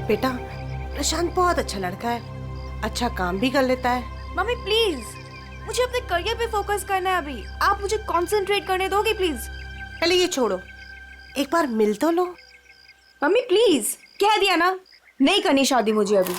बेटा प्रशांत बहुत अच्छा लड़का है, अच्छा काम भी कर लेता है। मम्मी प्लीज, मुझे अपने करियर पे फोकस करना है अभी। आप मुझे कंसंट्रेट करने दोगे प्लीज? पहले ये छोड़ो, एक बार मिल तो लो। मम्मी प्लीज, कह दिया ना, नहीं करनी शादी मुझे अभी।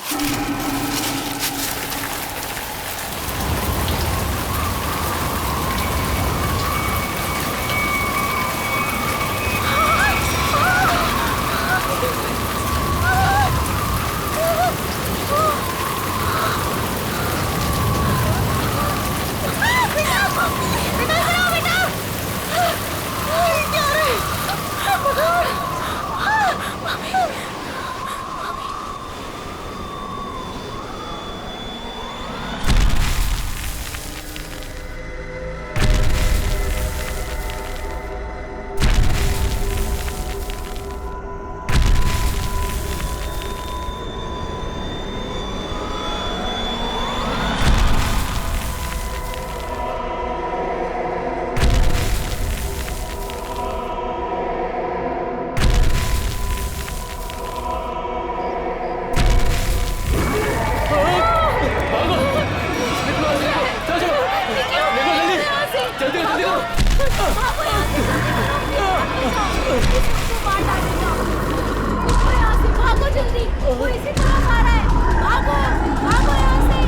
भागो जल्दी, वो इसी तरफ आ रहा है। भागो, भागो यहाँ से,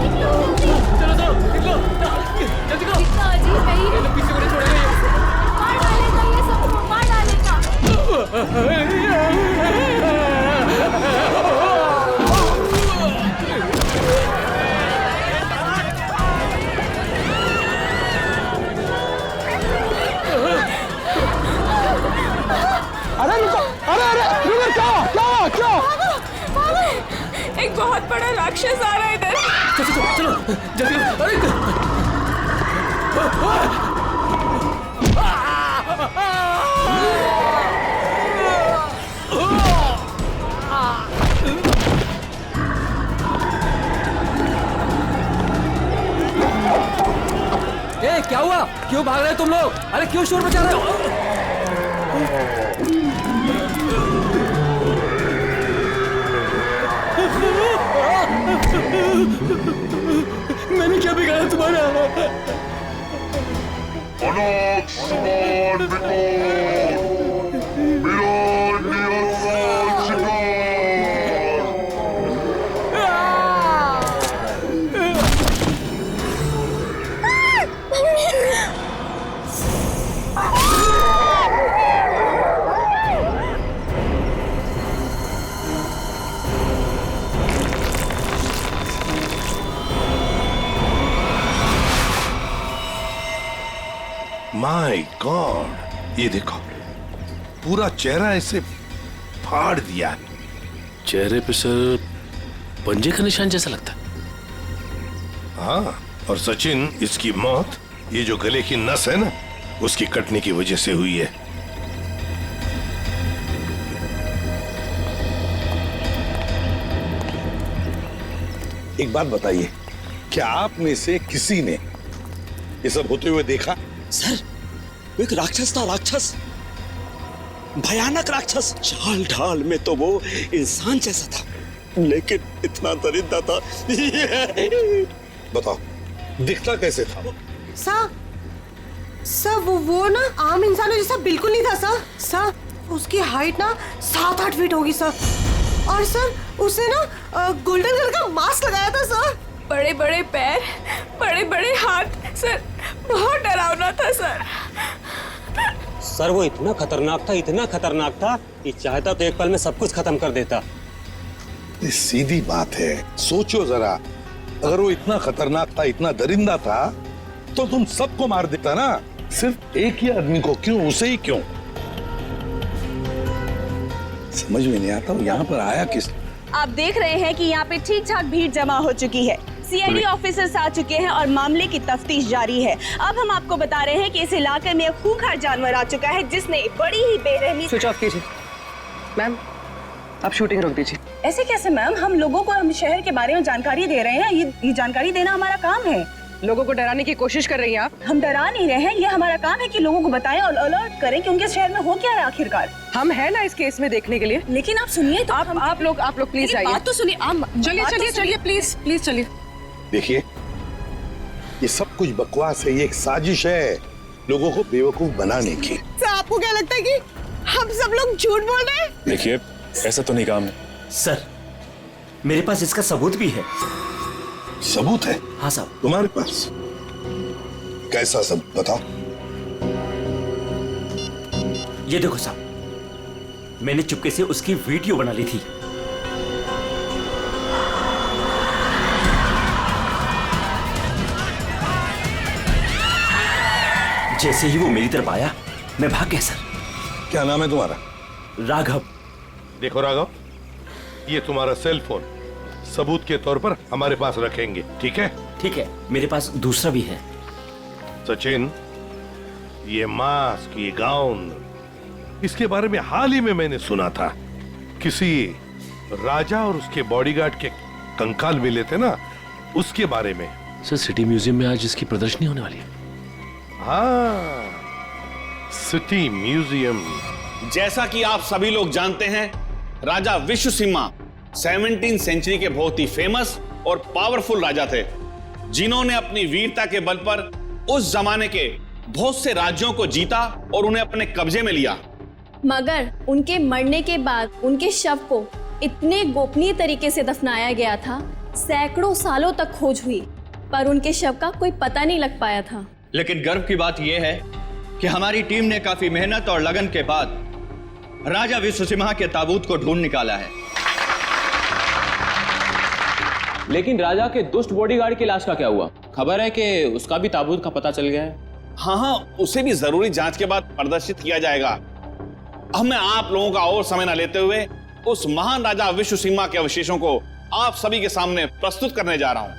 निकलो जल्दी। चलो निकलो, जल्दी करो। कितना अजीब है ये। पीछे को नहीं छोड़ेगा ये। मार डालेगा ये सबको, मार डालेगा। अरे रुको, अरे रुको, क्या? एक बहुत बड़ा राक्षस आ रहा है इधर। चलो जल्दी। अरे क्या हुआ? क्यों भाग रहे हो तुम लोग? अरे क्यों शोर मचा रहे हो? मैंने क्या बिगाड़ा तुम्हारा? अनाथ समान मेरा नियंत्रण शिकार। माय गॉड, ये देखो पूरा चेहरा ऐसे फाड़ दिया है। चेहरे पे सर पंजे का निशान जैसा लगता है। हाँ, और सचिन इसकी मौत ये जो गले की नस है ना, उसकी कटने की वजह से हुई है। एक बात बताइए, क्या आप में से किसी ने ये सब होते हुए देखा? सर, वो एक राक्षस था, राक्षस, भयानक राक्षस। चाल ढाल में तो वो इंसान जैसा था, लेकिन इतना दरिद्र था। बताओ, दिखता कैसे था वो? सर वो ना आम इंसानों जैसा बिल्कुल नहीं था सर, उसकी हाइट ना 7-8 फीट होगी सर। और सर उसने ना गोल्डन कलर का मास्क लगाया था सर। बड़े बड़े पैर, बड़े बड़े हाथ, सर बहुत डरावना था सर। सर वो इतना खतरनाक था कि चाहता तो एक पल में सब कुछ खत्म कर देता। ये सीधी बात है, सोचो जरा, अगर वो इतना खतरनाक था, इतना दरिंदा था, तो तुम सबको मार देता ना, सिर्फ एक ही आदमी को क्यों, उसे ही क्यों? समझ में नहीं आता वो यहाँ पर आया किस? आप देख रहे हैं कि यहाँ पे ठीक ठाक भीड़ जमा हो चुकी है। सीआईडी ऑफिसर्स आ चुके हैं और मामले की तफ्तीश जारी है। अब हम आपको बता रहे हैं कि इस इलाके में एक खूंखार जानवर आ चुका है जिसने बड़ी ही बेरहमी। स्विच ऑफ कीजिए मैम, आप शूटिंग रोक दीजिए। ऐसे कैसे मैम, हम लोगों को हम शहर के बारे में जानकारी दे रहे हैं, ये जानकारी देना हमारा काम है। लोगों को डराने की कोशिश कर रही हैं आप। हम डरा नहीं रहे हैं, ये हमारा काम है कि लोगों को बताएं और अलर्ट करें कि उनके शहर में हो क्या रहा है आखिरकार। हम हैं ना इस केस में देखने के लिए। लेकिन आप सुनिए तो आप लोग प्लीज आइए। बात तो सुनिए। चलिए प्लीज चलिए। देखिए, ये सब कुछ बकवास है, ये एक साजिश है लोगों को बेवकूफ बनाने की। सर आपको क्या लगता है कि हम सब लोग झूठ बोल रहे हैं? देखिए, ऐसा तो नहीं काम है। सर, मेरे पास इसका सबूत भी है। सबूत है? हाँ साहब। तुम्हारे पास कैसा सबूत, बताओ। ये देखो साहब, मैंने चुपके से उसकी वीडियो बना ली थी। जैसे ही वो मेरी तरफ आया, मैं भाग गया सर। क्या नाम है तुम्हारा? राघव। देखो राघव, ये तुम्हारा सेल फोन सबूत के तौर पर हमारे पास रखेंगे, ठीक है? ठीक है, मेरे पास दूसरा भी है। सचिन, ये मास्क, ये गाउन, इसके बारे में हाल ही में मैंने सुना था। किसी राजा और उसके बॉडीगार्ड के कंकाल मिले थे ना, उसके बारे में। सर, सिटी म्यूजियम में आज इसकी प्रदर्शनी होने वाली है। हाँ, सिटी म्यूजियम। जैसा कि आप सभी लोग जानते हैं, राजा विश्वसिम्हा 17वीं सेंचुरी के बहुत ही फेमस और पावरफुल राजा थे, जिन्होंने अपनी वीरता के बल पर उस जमाने के बहुत से राज्यों को जीता और उन्हें अपने कब्जे में लिया। मगर उनके मरने के बाद उनके शव को इतने गोपनीय तरीके से दफनाया गया था, सैकड़ों सालों तक खोज हुई, पर उनके शव का कोई पता नहीं लग पाया था। लेकिन गर्व की बात यह है कि हमारी टीम ने काफी मेहनत और लगन के बाद राजा विश्वसिम्हा के ताबूत को ढूंढ निकाला है। लेकिन राजा के दुष्ट बॉडीगार्ड की लाश का क्या हुआ? खबर है कि उसका भी ताबूत का पता चल गया है। हाँ, उसे भी जरूरी जांच के बाद प्रदर्शित किया जाएगा। अब मैं आप लोगों का और समय न लेते हुए उस महान राजा विश्वसिम्हा के अवशेषों को आप सभी के सामने प्रस्तुत करने जा रहा हूं।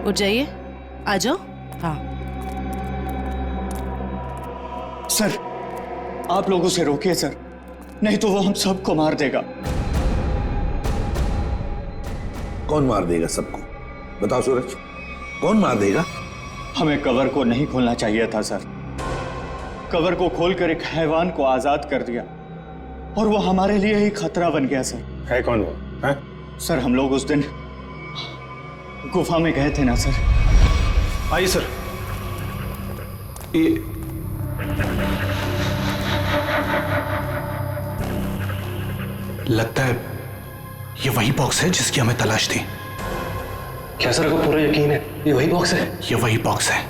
उठ जाइए, आ जाओ। हाँ सर, आप लोगों से रोकिए सर, नहीं तो वो हम सबको मार देगा। कौन मार देगा सबको? बताओ सूरज, कौन मार देगा? हमें कवर को नहीं खोलना चाहिए था सर। कवर को खोलकर एक हैवान को आजाद कर दिया और वो हमारे लिए ही खतरा बन गया सर। है कौन वो? है? सर, हम लोग उस दिन गुफा में गए थे ना सर। आइए सर। ये लगता है ये वही बॉक्स है जिसकी हमें तलाश थी। क्या सर को पूरा यकीन है ये वही बॉक्स है? ये वही बॉक्स है।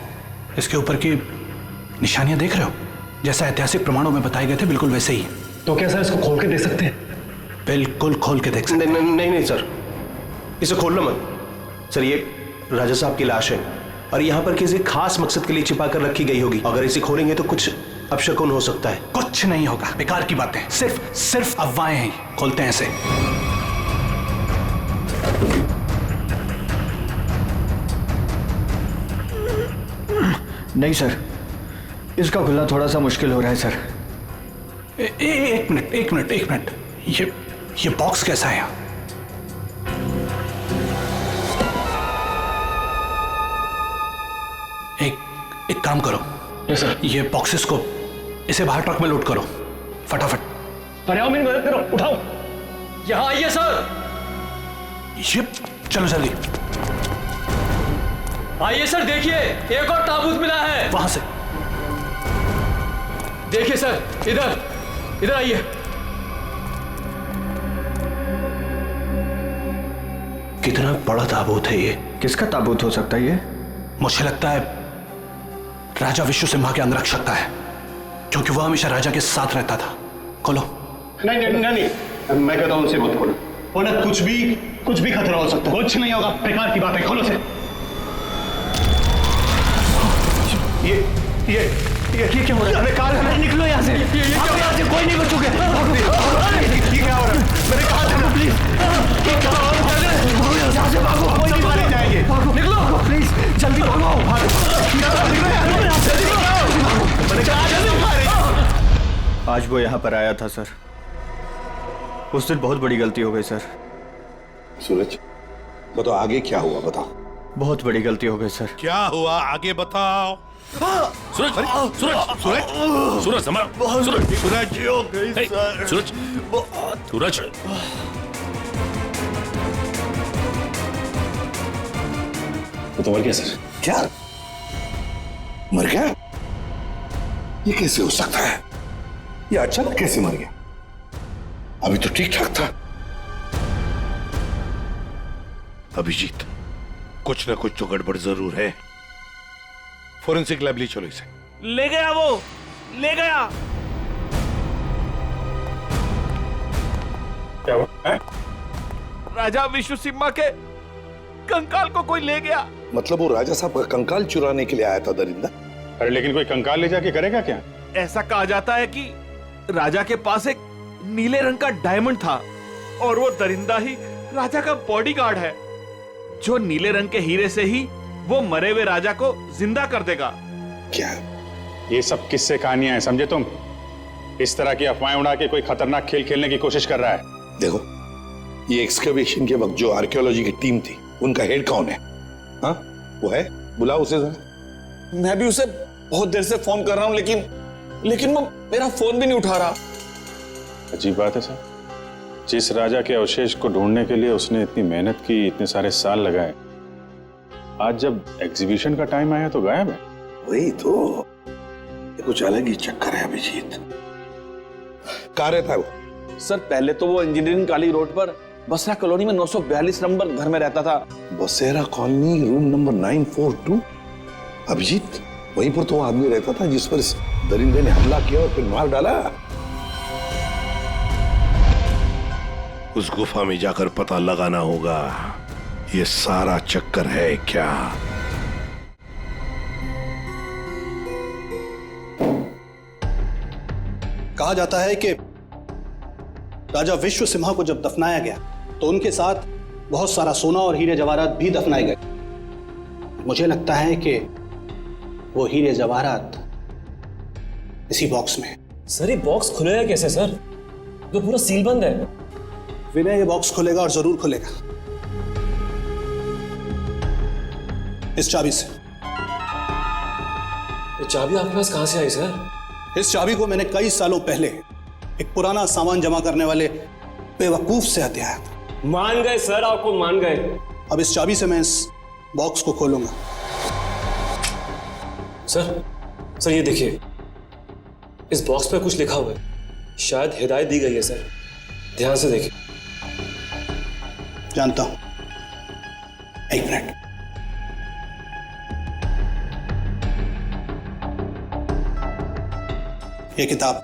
इसके ऊपर की निशानियां देख रहे हो? जैसा ऐतिहासिक प्रमाणों में बताए गए थे, बिल्कुल वैसे ही। तो क्या सर इसको खोल के देख सकते हैं? बिल्कुल खोल के देख सकते हैं। नहीं सर, इसे खोलना मत सर। ये राजा साहब की लाश है, और यहाँ पर किसी खास मकसद के लिए छिपा कर रखी गई होगी। अगर इसे खोलेंगे तो कुछ अपशकुन हो सकता है। कुछ नहीं होगा, बेकार की बातें, सिर्फ अफवाहें हैं। खोलते हैं इसे। नहीं सर, इसका खुलना थोड़ा सा मुश्किल हो रहा है सर। एक मिनट, ये बॉक्स कैसा है? एक काम करो। Yes sir. ये बॉक्सेस को इसे बाहर ट्रक में लोड करो फटाफट। अरे आओ, मेरी मदद करो, उठाओ। यहाँ आइए सर। ये चलो जल्दी। आइए सर, देखिए एक और ताबूत मिला है। वहां से देखिए सर, इधर आइए। कितना बड़ा ताबूत है ये? किसका ताबूत हो सकता है ये? मुझे लगता है राजा विश्व सिम्हा के अंगरक्षक का है, क्योंकि वो हमेशा राजा के साथ रहता था। खोलो। नहीं, मैं कहता हूं उनसे मत खोलो। उन्हें कुछ भी खतरा हो सकता है। कुछ नहीं होगा, बेकार की बात है। खोलो से। ये क्या हो रहा है? अरे कार है, निकलो यहाँ से। यहाँ से कोई नहीं बचोगे। ये क्या हो रहा है? मेरे कार है, प्लीज। यहाँ से भागो, कोई नहीं मारे जाएंगे। निकलो प्लीज, जल्दी भागो। आज वो यहाँ पर आया था सर। उस दिन बहुत बड़ी गलती हो गई सर। सूरज, बताओ आगे क्या हुआ, बताओ। बहुत बड़ी गलती हो गई सर। क्या हुआ आगे बताओ। सूरज, वो तो मर गया सर। क्या मर गया? ये कैसे हो सकता है? ये अचानक कैसे मर गया? अभी तो ठीक ठाक था। अभिजीत, कुछ ना कुछ तो गड़बड़ जरूर है। फोरेंसिक लैब ले चलो इसे। ले गया, वो ले गया। क्या हुआ? राजा विश्व सिम्हा के कंकाल को कोई ले गया। मतलब वो राजा साहब का कंकाल चुराने के लिए आया था दरिंदा? अरे लेकिन कोई कंकाल ले जाके करेगा क्या? ऐसा कहा जाता है कि राजा के पास एक नीले रंग का डायमंड था और वो दरिंदा ही राजा का बॉडीगार्ड है, जो नीले रंग के हीरे से ही वो मरे हुए राजा को जिंदा कर देगा। क्या? ये सब किस्से कहानियां हैं, समझे तुम? इस तरह की अफवाहें उड़ा के कोई खतरनाक खेल खेलने की कोशिश कर रहा है। देखो, ये एक्सकवेशन के वक्त जो आर्कियोलॉजी की टीम थी, उनका हेड कौन है? हाँ, वो है, बुलाओ उसे जरा। मैं भी उसे बहुत देर से फोन कर रहा हूं, लेकिन वो मेरा फोन भी नहीं उठा रहा। अजीब बात है सर, जिस राजा के अवशेष को ढूंढने के लिए उसने इतनी मेहनत की, इतने सारे साल लगाए, आज जब एग्जीबिशन का टाइम आया तो गायब है। वही तो, ये कुछ अलग ही चक्कर है अभिजीत। कहाँ रहता है वो? सर, पहले तो वो इंजीनियरिंग कॉलेज रोड पर बसरा कॉलोनी में 942 नंबर घर में रहता था। बसेरा कॉलोनी, रूम नंबर 942। अभिजीत, वहीं पर तो वो आदमी रहता था जिस पर इस दरिंदे ने हमला किया और फिर मार डाला। उस गुफा में जाकर पता लगाना होगा ये सारा चक्कर है क्या। कहा जाता है कि राजा विश्व सिम्हा को जब दफनाया गया तो उनके साथ बहुत सारा सोना और हीरे जवाहरात भी दफनाए गए। मुझे लगता है कि वो हीरे जवाहरात इसी बॉक्स में। सर, ये बॉक्स खुलेगा कैसे सर? तो पूरा सील बंद है। विनय, ये बॉक्स खुलेगा और जरूर खुलेगा इस चाबी से। ये चाबी आपके पास कहां से आई सर? इस चाबी को मैंने कई सालों पहले एक पुराना सामान जमा करने वाले बेवकूफ से हथिया था। मान गए सर, आपको मान गए। अब इस चाबी से मैं इस बॉक्स को खोलूंगा। सर ये देखिए, इस बॉक्स पे कुछ लिखा हुआ है, शायद हिदायत दी गई है सर। ध्यान से देखिए। जानता हूं, एक मिनट। ये किताब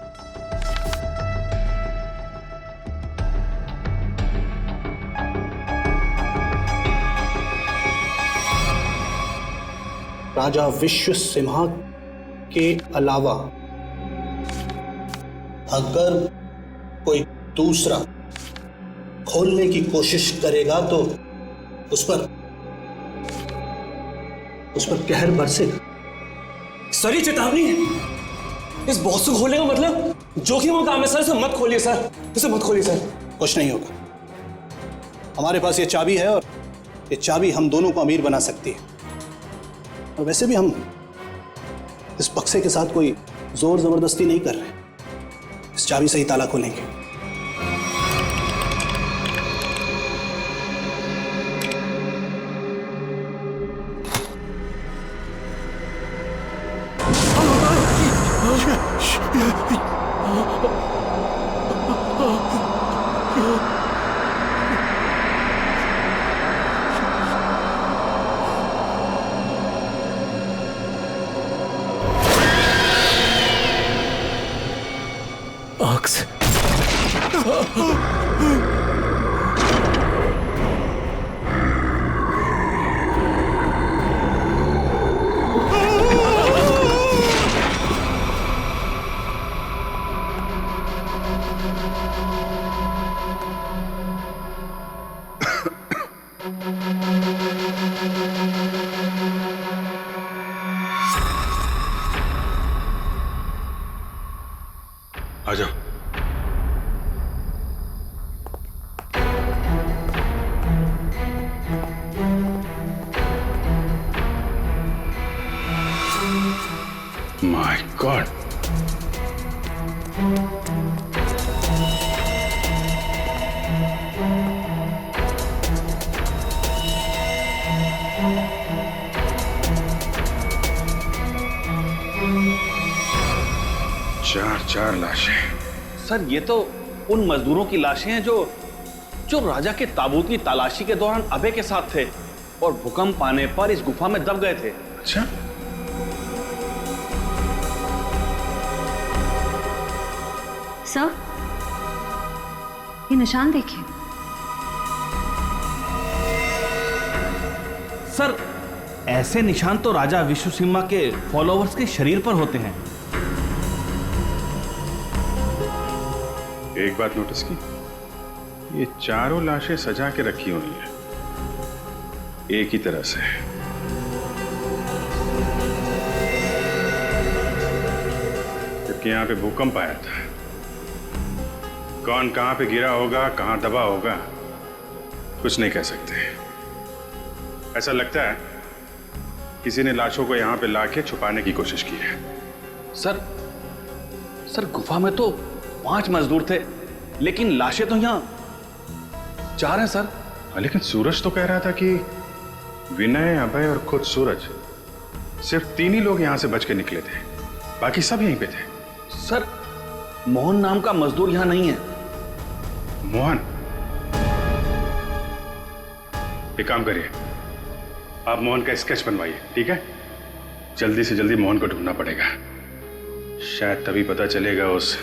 राजा विश्व सिम्हा के अलावा अगर कोई दूसरा खोलने की कोशिश करेगा तो उस पर कहर बरसेगा। सर ये चेतावनी है। इस बॉक्स को खोलने का मतलब जोखिम का काम है सर। इसे मत खोलिए सर, इसे मत खोलिए सर। कुछ नहीं होगा, हमारे पास ये चाबी है और ये चाबी हम दोनों को अमीर बना सकती है। और वैसे भी हम इस बक्से के साथ कोई जोर जबरदस्ती नहीं कर रहे, इस चाबी से ही ताला खोलेंगे। आँख से आ जाओ। माय गॉड, चार लाशें। सर ये तो उन मजदूरों की लाशें हैं जो राजा के ताबूत की तलाशी के दौरान अभय के साथ थे और भूकंप आने पर इस गुफा में दब गए थे। अच्छा, सर ये निशान देखिए। सर ऐसे निशान तो राजा विश्वसिम्हा के फॉलोअर्स के शरीर पर होते हैं। एक बात नोटिस की, ये चारों लाशें सजा के रखी हुई हैं एक ही तरह से। जबकि यहां पे भूकंप आया था, कौन कहां पे गिरा होगा, कहां दबा होगा, कुछ नहीं कह सकते। ऐसा लगता है किसी ने लाशों को यहां पे लाके छुपाने की कोशिश की है। सर गुफा में तो 5 मजदूर थे, लेकिन लाशें तो यहां 4 हैं सर। लेकिन सूरज तो कह रहा था कि विनय, अभय और खुद सूरज, सिर्फ 3 ही लोग यहां से बच के निकले थे, बाकी सब यहीं पे थे। सर मोहन नाम का मजदूर यहां नहीं है। मोहन? एक काम करिए, आप मोहन का स्केच बनवाइए, ठीक है? जल्दी से जल्दी मोहन को ढूंढना पड़ेगा, शायद तभी पता चलेगा उस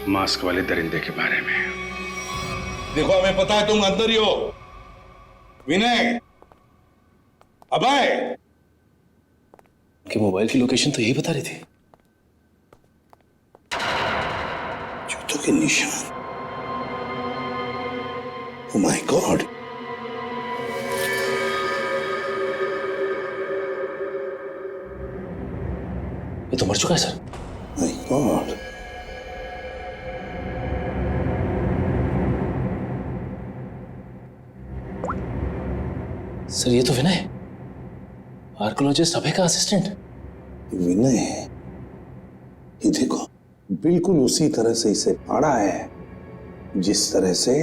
मास्क वाले दरिंदे के बारे में। देखो, हमें पता है तुम अंदर ही हो। विनय, अभय, उनके मोबाइल की लोकेशन तो यही बता रही थी। जूतों के निशान। ओह माय गॉड, ये तो मर चुका है सर। माय गॉड, सर ये तो विनय, आर्कियोलॉजिस्ट अभय का असिस्टेंट। विनय, ये देखो, बिल्कुल उसी तरह से इसे पाड़ा है जिस तरह से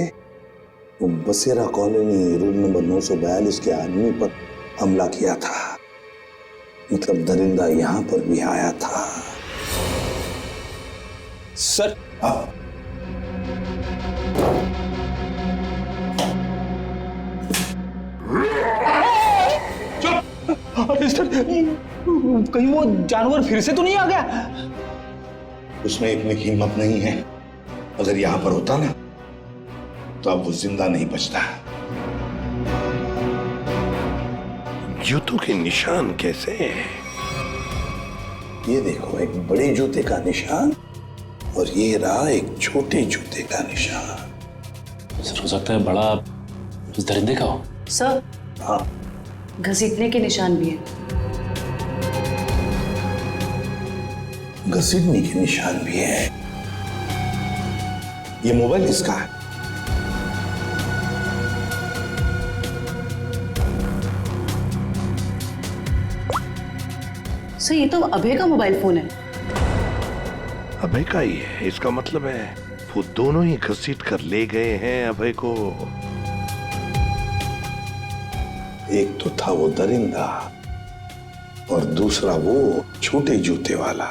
वो बसेरा कॉलोनी रूम नंबर 942 के आदमी पर हमला किया था। मतलब दरिंदा यहां पर भी आया था। सर कहीं वो जानवर फिर से तो नहीं आ गया? उसमें इतनी हिम्मत नहीं है। अगर यहां पर होता ना तो अब वो जिंदा नहीं बचता। जूतों के निशान कैसे हैं? ये देखो, एक बड़े जूते का निशान और ये रहा एक छोटे जूते का निशान। सर हो सकता है बड़ा उस दरिंदे का हो। सर हाँ, घसीटने के निशान भी हैं। घसीटने के निशान भी है। ये मोबाइल किसका है? सर ये तो अभय का मोबाइल फोन है। अभय का ही है, इसका मतलब है वो दोनों ही घसीट कर ले गए हैं अभय को। एक तो था वो दरिंदा और दूसरा वो छोटे जूते वाला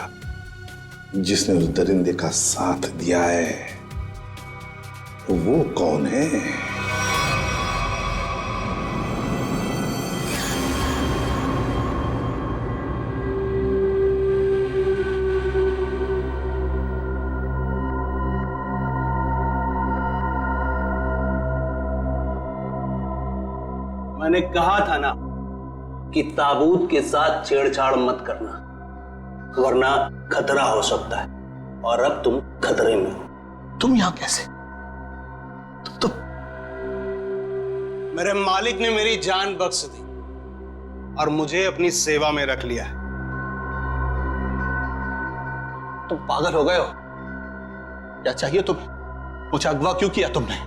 जिसने उस दरिंदे का साथ दिया है। वो कौन है? मैंने कहा था ना कि ताबूत के साथ छेड़छाड़ मत करना, वरना खतरा हो सकता है। और अब तुम खतरे में हो। तुम यहां कैसे? तुम मेरे मालिक ने मेरी जान बख्श दी और मुझे अपनी सेवा में रख लिया है। तुम पागल हो गए हो? क्या चाहिए तुम्हें? मुझे अगवा क्यों किया तुमने?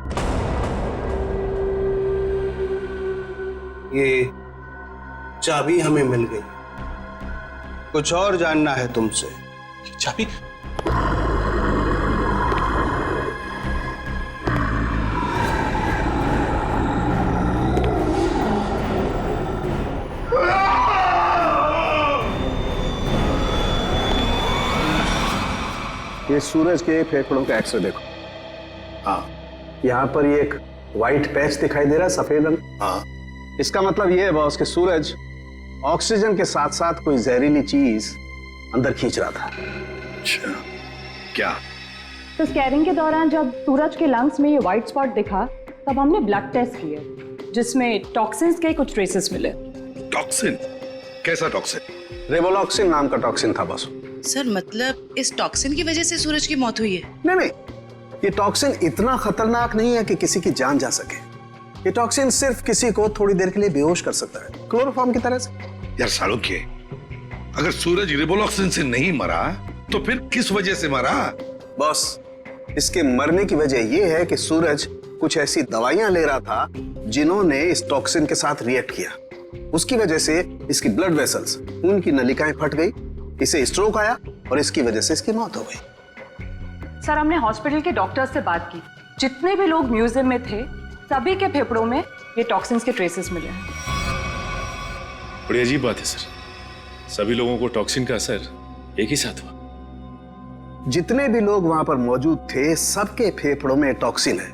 ये चाबी हमें मिल गई, कुछ और जानना है तुमसे? चाबी? ये सूरज के फेफड़ों का एक्सरे देखो। हाँ, यहाँ पर ये एक व्हाइट पैच दिखाई दे रहा है, सफेद रंग। हाँ, इसका मतलब ये है बॉस कि सूरज ऑक्सीजन के साथ साथ कोई जहरीली चीज अंदर खींच रहा था। अच्छा, क्या? तो स्कैनिंग के दौरान जब सूरज के लंग्स में ये व्हाइट स्पॉट दिखा तब हमने ब्लड टेस्ट किए जिसमें टॉक्सिन्स के कुछ ट्रेसेस मिले। टॉक्सिन? कैसा टॉक्सिन? रेवोलॉक्सिन नाम का टॉक्सिन था बॉस। सर मतलब इस टॉक्सिन की वजह से सूरज की मौत हुई है? नहीं, ये टॉक्सिन इतना खतरनाक नहीं है कि किसी की जान जा सके। ये टॉक्सिन सिर्फ किसी को थोड़ी देर के लिए बेहोश कर सकता है, क्लोरोफॉर्म की तरह से। यार सालुक्य, अगर सूरज रिवोलॉक्सिन से नहीं मरा तो फिर किस वजह से मरा? बॉस, इसके मरने की वजह यह है कि सूरज कुछ ऐसी दवाइयां ले रहा था जिन्होंने इस टॉक्सिन के साथ रिएक्ट किया। उसकी वजह से इसकी ब्लड वेसल्स, खून की नलिकाएं फट गई, इसे स्ट्रोक आया और इसकी वजह से इसकी मौत हो गई। सर हमने हॉस्पिटल के डॉक्टर से बात की, जितने भी लोग म्यूजियम में थे सभी के फेफड़ों में ये टॉक्सिन्स के ट्रेसेस मिले हैं। बड़ी अजीब बात है सर, सभी लोगों को टॉक्सिन का असर एक ही साथ हुआ। जितने भी लोग वहां पर मौजूद थे सबके फेफड़ों में टॉक्सिन है।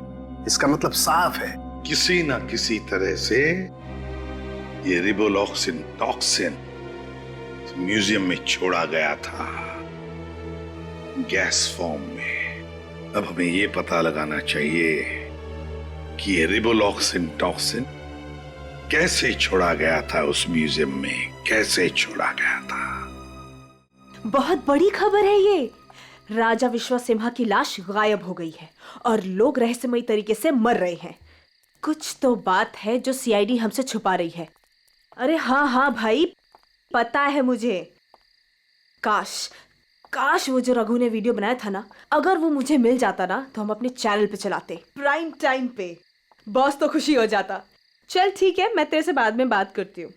इसका मतलब साफ है, किसी ना किसी तरह से ये रिवोलॉक्सिन टॉक्सिन म्यूजियम में छोड़ा गया था, गैस फॉर्म में। अब हमें ये पता लगाना चाहिए कि ये रिवोलॉक्सिन टॉक्सिन कैसे छोड़ा गया था उस म्यूजियम में, कैसे छोड़ा गया था। बहुत बड़ी खबर है ये। राजा विश्वसिम्हा की लाश गायब हो गई है और लोग रहस्यमयी तरीके से मर रहे हैं। कुछ तो बात है जो सीआईडी हमसे छुपा रही है। अरे हाँ हाँ भाई, पता है मुझे। काश वो जो रघु ने वीडियो बनाया था ना, अगर वो मुझे मिल जाता ना तो हम अपने चैनल पे चलाते, प्राइम टाइम पे। बॉस तो खुशी हो जाता। चल ठीक है, मैं तेरे से बाद में बात करती हूँ।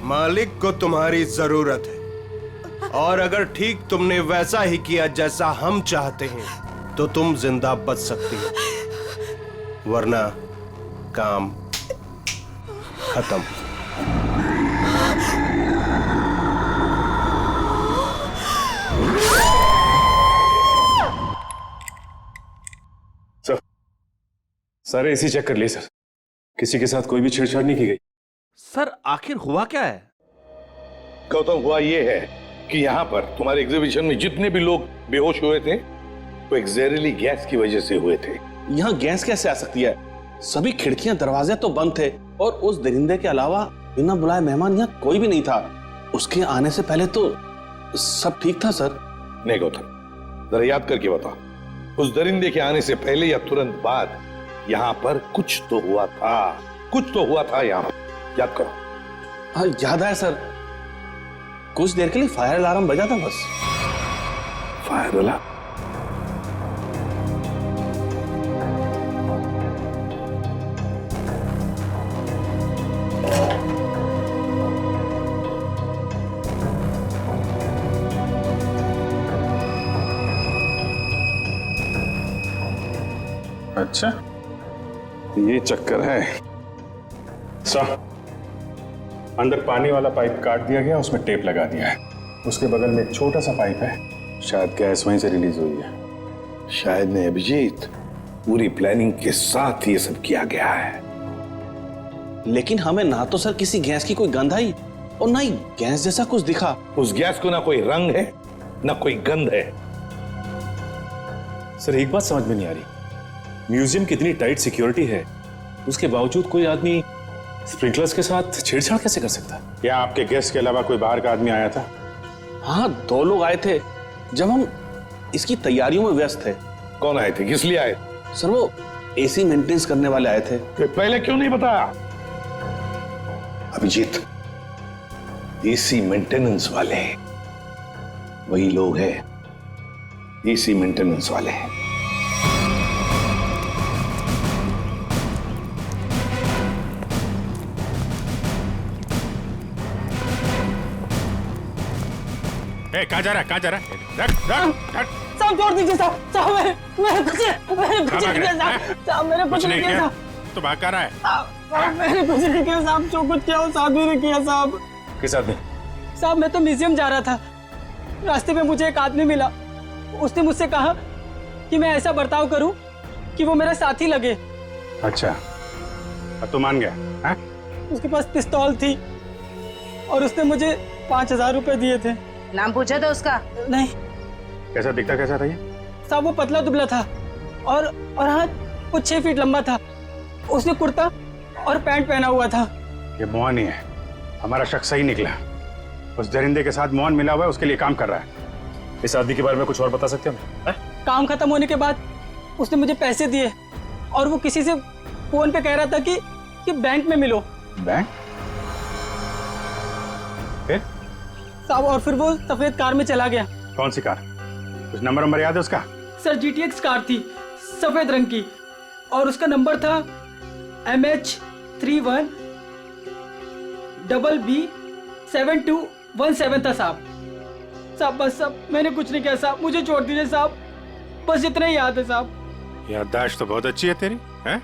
मालिक को तुम्हारी जरूरत है, और अगर ठीक तुमने वैसा ही किया जैसा हम चाहते हैं तो तुम जिंदा बच सकती हो, वरना काम खत्म। सर, सारे एसी चेक कर लिए सर, किसी के साथ कोई भी छेड़छाड़ नहीं की गई। सर आखिर हुआ क्या है? गौतम, हुआ ये है कि यहाँ पर तुम्हारे एग्जीबिशन में जितने भी लोग बेहोश हुए थे वो एक जहरीली गैस की वजह से हुए थे। यहाँ गैस कैसे आ सकती है? सभी खिड़कियां दरवाजे तो बंद थे और उस दरिंदे के अलावा बिना बुलाए मेहमान यहाँ कोई भी नहीं था। उसके आने से पहले तो सब ठीक था सर। नहीं गौतम, जरा याद करके बता, उस दरिंदे के आने से पहले या तुरंत बाद यहाँ पर कुछ तो हुआ था, कुछ तो हुआ था यहाँ। याद करो। हाँ याद है सर, कुछ देर के लिए फायर अलार्म बजा था बस। Fire alarm? अच्छा, ये चक्कर है। सर, अंदर पानी वाला पाइप काट दिया गया, उसमें टेप लगा दिया है। उसके बगल में एक छोटा सा पाइप है, शायद गैस वहीं से रिलीज हुई है। शायद नहीं अभिजीत, पूरी प्लानिंग के साथ ये सब किया गया है। लेकिन हमें ना तो सर किसी गैस की कोई गंध आई और ना ही गैस जैसा कुछ दिखा। उस गैस को ना कोई रंग है ना कोई गंध है। सर एक बात समझ में नहीं आ रही, म्यूजियम की इतनी टाइट सिक्योरिटी है, उसके बावजूद कोई आदमी स्प्रिंकलर्स के साथ छेड़छाड़ कैसे कर सकता है? क्या आपके गेस्ट के अलावा कोई बाहर का आदमी आया था? हाँ, 2 लोग आए थे जब हम इसकी तैयारियों में व्यस्त थे। कौन आए थे? किस लिए आए? सर वो एसी मेंटेनेंस करने वाले आए थे। पहले क्यों नहीं बताया? अभिजीत, एसी मेंटेनेंस वाले वही लोग हैं, एसी मेंटेनेंस वाले हैं। कहाँ जा रहा है? कहाँ जा रहा है? रख, रख, रख। साहब छोड़ दीजिए साहब, साहब मैंने कुछ नहीं किया साहब, मैंने कुछ नहीं किया। तो भाग कर रहा है? साहब मैंने कुछ नहीं किया साहब, जो कुछ किया वो साहब ही ने किया साहब। किस आदमी? साहब मैं तो म्यूजियम जा रहा था, रास्ते में मुझे एक आदमी मिला, उसने मुझसे कहा कि मैं ऐसा बर्ताव करूं कि वो मेरा साथी लगे। अच्छा, अब तो मान गया? हाँ? उसके पास पिस्तौल थी और उसने मुझे 5000 रुपए दिए थे। नाम पूछा था उसका? नहीं। कैसा दिखता कैसा था ये? साहब वो पतला दुबला था और हाँ वो 6 फीट लंबा था। उसने कुर्ता और पैंट पहना हुआ था। ये मोहन ही है, हमारा शख्स सही निकला। उस दरिंदे के साथ मोहन मिला हुआ है, उसके लिए काम कर रहा है। इस आदमी के बारे में कुछ और बता सकते हो? काम खत्म होने के बाद उसने मुझे पैसे दिए और वो किसी से फोन पे कह रहा था कि बैंक में मिलो। बैंक? फिर? साहब और फिर वो सफेद कार में चला गया। कौन सी कार? कुछ नंबर याद है उसका? सर GTX कार थी, सफेद रंग की, और उसका नंबर था MH31 BB7217 था साहब। साहब बस साहब मैंने कुछ नहीं किया साहब, मुझे छोड़ दीजिए साहब, बस इतना ही याद है साहब। याददाश्त तो बहुत अच्छी है तेरी, हैं?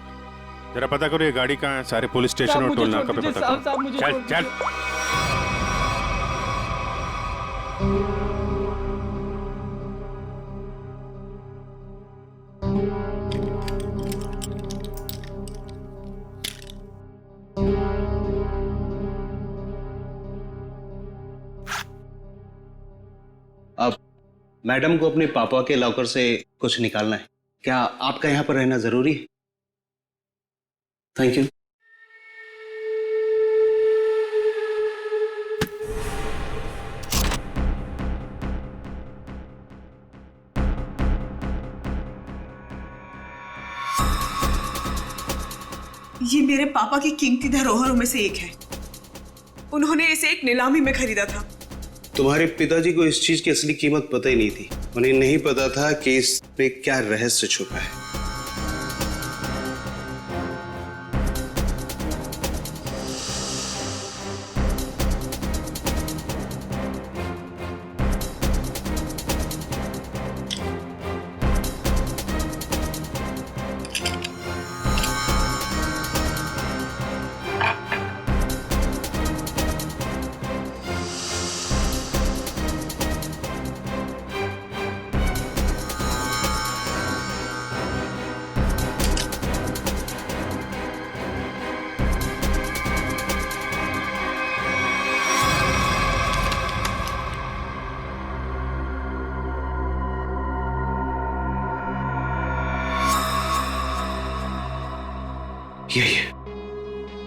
जरा पता करो ये गाड़ी कहाँ है, सारे पुलिस स्टेशन और टोल नाका पे पता करो। चल चल। अब मैडम को अपने पापा के लॉकर से कुछ निकालना है, क्या आपका यहाँ पर रहना जरूरी है? Thank you. ये मेरे पापा की कीमती धरोहरों में से एक है। उन्होंने इसे एक नीलामी में खरीदा था। तुम्हारे पिताजी को इस चीज की असली कीमत पता ही नहीं थी। उन्हें नहीं पता था कि इसमें क्या रहस्य छुपा है।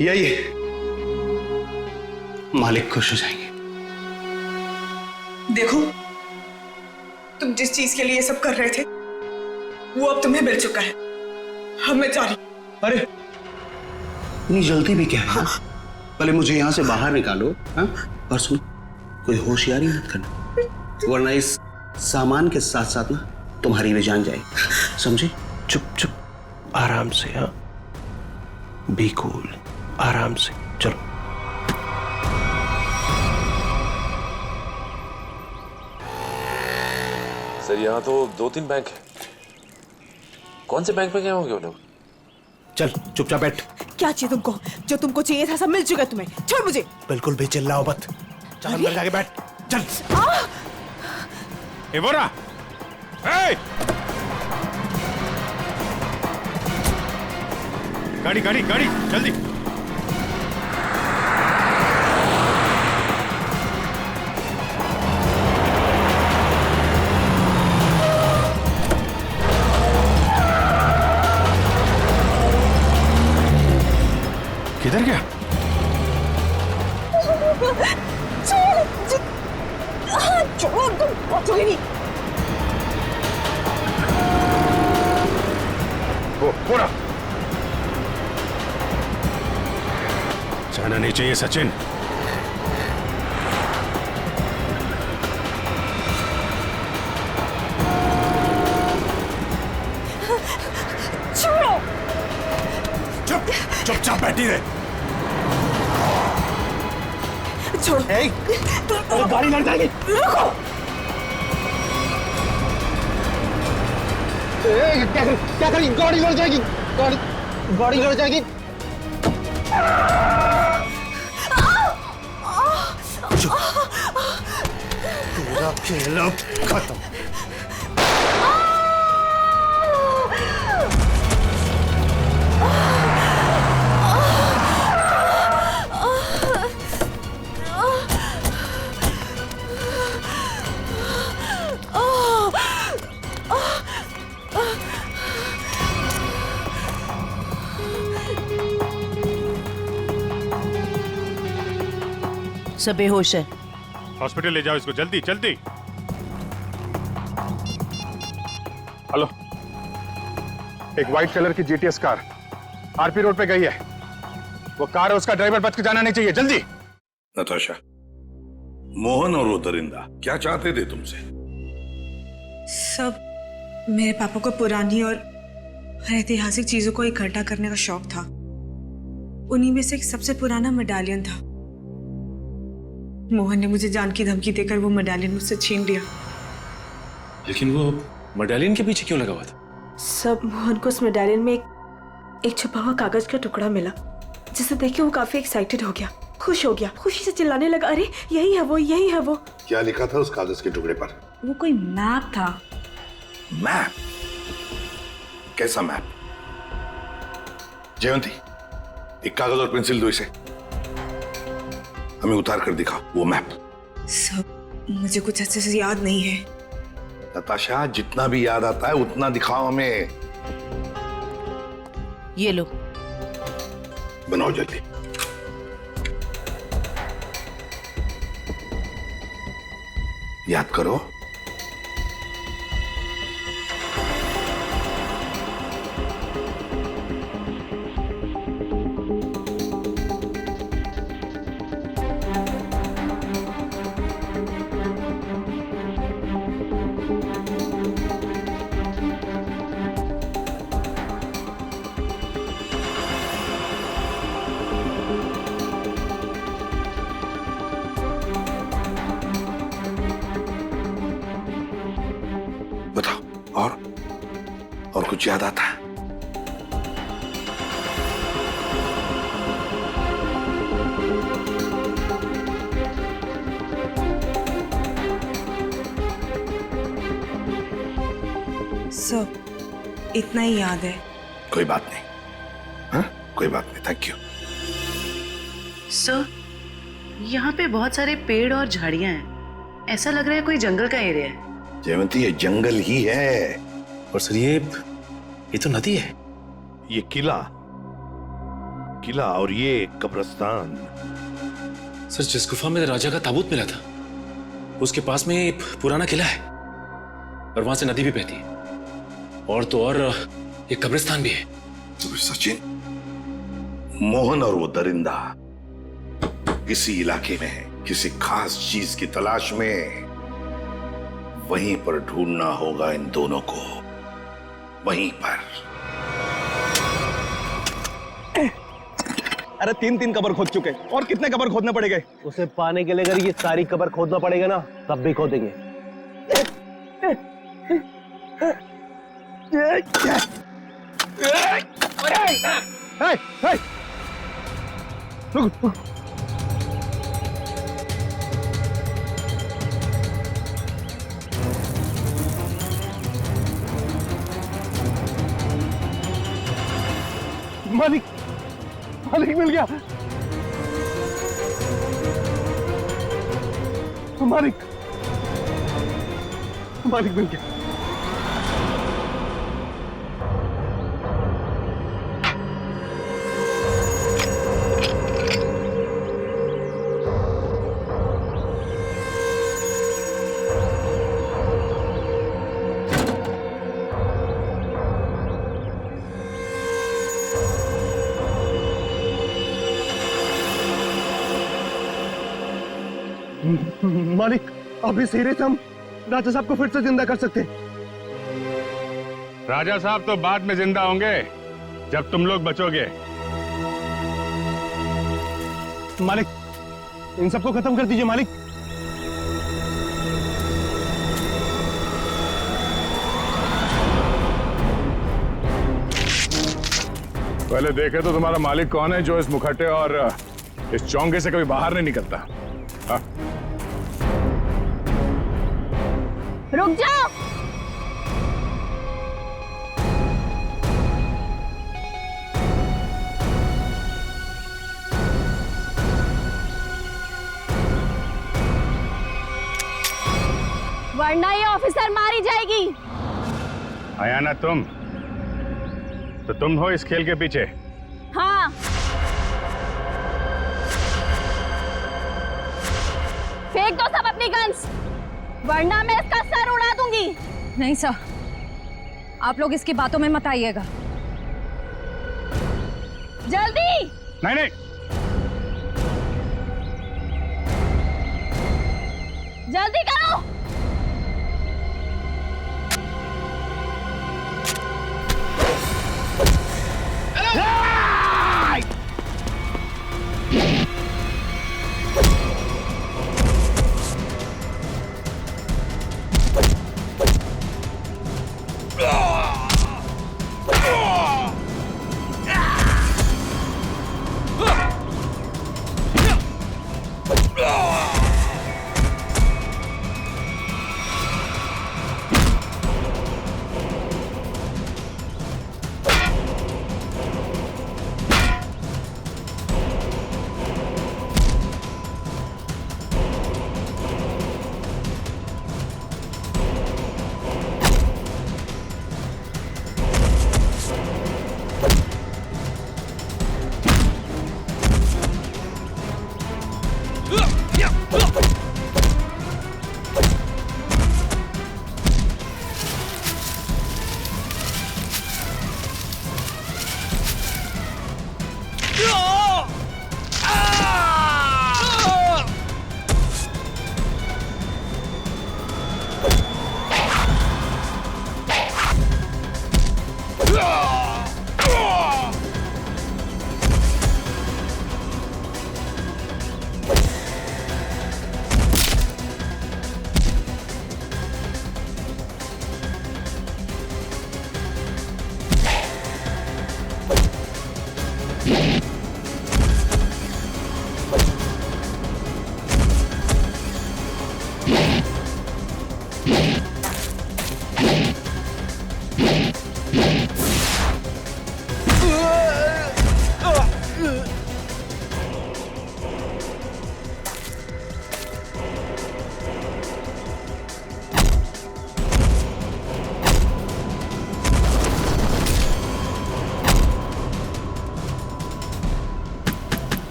यही है, मालिक खुश हो जाएंगे। देखो, तुम जिस चीज के लिए सब कर रहे थे वो अब तुम्हें मिल चुका है। अब मैं जा रही हूं। अरे इतनी जल्दी भी क्या है? हाँ? पहले मुझे यहाँ से बाहर निकालो। हाँ? और सुन, कोई होशियारी मत करना, वरना इस सामान के साथ साथ ना तुम्हारी भी जान जाए, समझे? चुप चुप, आराम से। हाँ, बी कूल, आराम से चलो। सर यहाँ तो 2-3 बैंक है। कौन से बैंक में गए होंगे वो लोग? चल चुपचाप बैठ। क्या चाहिए तुमको? जो तुमको चाहिए था सब मिल चुका है तुम्हें। छोड़ मुझे। बिल्कुल भी चिल्लाओ मत। चल अंदर जाके बैठ। चल। एवोरा, गाड़ी गाड़ी गाड़ी जल्दी। किधर गया? छोड़, तुम पहुंचोगे नहीं। वो पूरा जाना नहीं चाहिए सचिन। छोड़ो। चुपचाप बैठी रहे। छोड़ो। गाड़ी लड़ जाएगी। रुको। क्या करें? गाड़ी लड़ जाएगी। गाड़ी लड़ जाएगी। तेरा खेल अब खत्म। सब बेहोश है। हॉस्पिटल ले जाओ इसको, जल्दी जल्दी। हेलो, एक व्हाइट कलर की जीटीएस कार आरपी रोड पे गई है। वो कार है, उसका ड्राइवर बच के जाना नहीं चाहिए, जल्दी। नताशा, मोहन और वो दरिंदा क्या चाहते थे तुमसे? सब मेरे पापा को पुरानी और ऐतिहासिक चीजों को इकट्ठा करने का शौक था। उन्हीं में से एक सबसे पुराना मेडालियन था। मोहन ने मुझे जान की धमकी देकर वो मेडालियन मुझसे छीन लिया। लेकिन वो मेडालियन के पीछे क्यों लगा हुआ था? सब मोहन को उस मेडालियन में एक छुपा हुआ कागज का टुकड़ा मिला, जिसे देख के वो काफी एक्साइटेड हो गया, खुश हो गया, खुशी से चिल्लाने लगा, अरे यही है वो, यही है वो। क्या लिखा था उस कागज के टुकड़े पर? वो कोई मैप था। मैप? कैसा मैप? जयंती, एक कागज और पेंसिल दो इसे, हमें उतार कर दिखा वो मैप। सब मुझे कुछ अच्छे से याद नहीं है। नताशा, जितना भी याद आता है उतना दिखाओ हमें। ये लो, बनाओ जल्दी। याद करो। बताओ, और कुछ याद आता है? सब इतना ही याद है। कोई बात नहीं। हाँ, कोई बात नहीं, थैंक यू। सर, यहाँ पे बहुत सारे पेड़ और झाड़ियाँ हैं। ऐसा लग रहा है कोई जंगल का एरिया है। जयवंती, ये जंगल ही है। और सर ये तो नदी है। ये किला किला और ये कब्रिस्तान। सर, जिस गुफा में राजा का ताबूत मिला था उसके पास में एक पुराना किला है और वहां से नदी भी बहती है और तो और एक कब्रिस्तान भी है। तो सचिन, मोहन और वो दरिंदा किसी इलाके में किसी खास चीज की तलाश में, वहीं पर ढूंढना होगा इन दोनों को, वहीं पर। अरे 3 कबर खोद चुके, और कितने कबर खोदने पड़ेंगे? उसे पाने के लिए अगर ये सारी कबर खोदना पड़ेगा ना, तब भी खोदेंगे। रुक। मालिक, मालिक मिल गया। मालिक, मालिक मिल गया। मालिक, अभी सीधे से हम राजा साहब को फिर से जिंदा कर सकते हैं। राजा साहब तो बाद में जिंदा होंगे जब तुम लोग बचोगे। मालिक, इन सबको खत्म कर दीजिए मालिक। पहले देखे तो तुम्हारा मालिक कौन है जो इस मुखट्टे और इस चौंके से कभी बाहर नहीं निकलता। हाँ? रुक जाओ। वरना ये ऑफिसर मारी जाएगी। आया ना तुम, तो तुम हो इस खेल के पीछे। हाँ, फेंक दो सब अपनी गन्स, वरना मैं इसका सर उड़ा दूंगी। नहीं सर, आप लोग इसकी बातों में मत आइएगा। जल्दी। नहीं नहीं, जल्दी करो।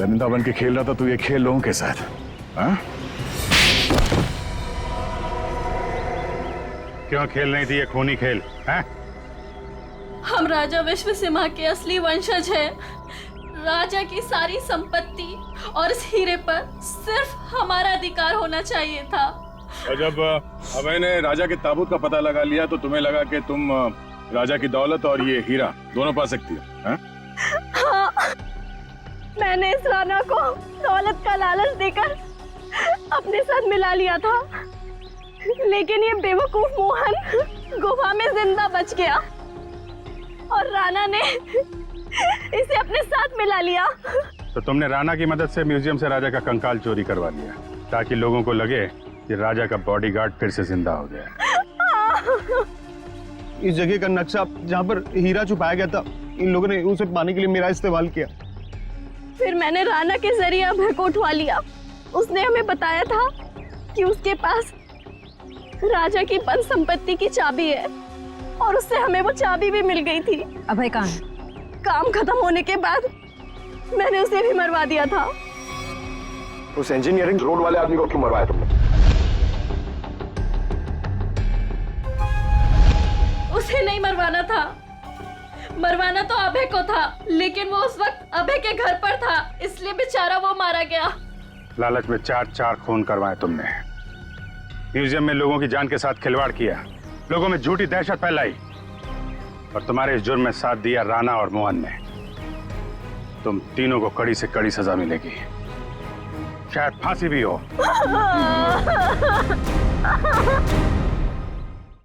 परिंदा बन के खेल रहा था तू ये खेल लोगों के साथ, हाँ? क्यों खेल रही थी ये खूनी खेल, हैं? हम राजा विश्व सिम्हा के असली वंशज हैं। राजा की सारी संपत्ति और इस हीरे पर सिर्फ हमारा अधिकार होना चाहिए था। और जब अभय ने राजा के ताबूत का पता लगा लिया तो तुम्हें लगा कि तुम राजा की दौलत और ये हीरा दोनों पा सकती हो, हैं? हाँ, मैंने इस राणा को दौलत का लालच देकर अपने साथ मिला लिया था, लेकिन ये बेवकूफ मोहन गुफा में जिंदा बच गया और राणा ने इसे अपने साथ मिला लिया। तो तुमने राणा की मदद से म्यूजियम से राजा का कंकाल चोरी करवा लिया ताकि लोगों को लगे कि राजा का बॉडीगार्ड फिर से जिंदा हो गया। इस जगह का नक्शा जहाँ पर हीरा छुपाया गया था, इन लोगों ने उसे पाने के लिए मेरा इस्तेमाल किया। फिर मैंने राणा के जरिए अभय को उठवा लिया। उसने हमें बताया था कि उसके पास राजा की बंद संपत्ति की चाबी है और उससे हमें वो चाबी भी मिल गई थी। अभय कहाँ है? काम खत्म होने के बाद मैंने उसे भी मरवा दिया था। उस इंजीनियरिंग रोड वाले आदमी को क्यों मरवाया तुमने? उसे नहीं मरवाना था, मरवाना तो अभय को था, लेकिन वो उस वक्त अभय के घर पर था, इसलिए बेचारा वो मारा गया। लालच में चार खून करवाए तुमने, म्यूजियम में लोगों की जान के साथ खिलवाड़ किया, लोगों में झूठी दहशत फैलाई और तुम्हारे इस जुर्म में साथ दिया राणा और मोहन ने। तुम तीनों को कड़ी से कड़ी सजा मिलेगी, शायद फांसी भी हो।